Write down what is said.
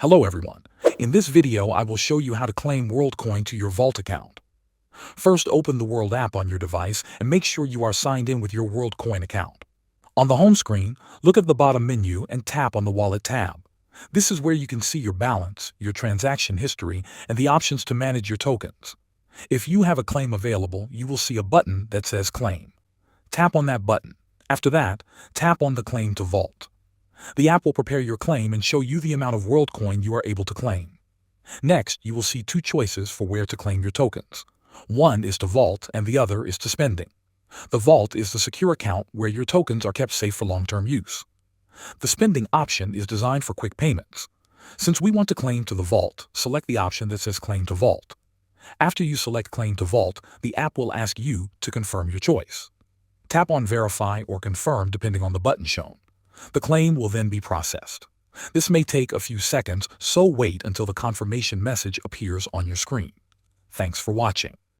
Hello everyone. In this video, I will show you how to claim Worldcoin to your Vault account. First, open the World app on your device and make sure you are signed in with your Worldcoin account. On the home screen, look at the bottom menu and tap on the Wallet tab. This is where you can see your balance, your transaction history, and the options to manage your tokens. If you have a claim available, you will see a button that says Claim. Tap on that button. After that, tap on the Claim to Vault. The app will prepare your claim and show you the amount of Worldcoin you are able to claim. Next, you will see two choices for where to claim your tokens. One is to Vault and the other is to Spending. The Vault is the secure account where your tokens are kept safe for long-term use. The Spending option is designed for quick payments. Since we want to claim to the Vault, select the option that says Claim to Vault. After you select Claim to Vault, the app will ask you to confirm your choice. Tap on Verify or Confirm depending on the button shown. The claim will then be processed. This may take a few seconds, so wait until the confirmation message appears on your screen. Thanks for watching.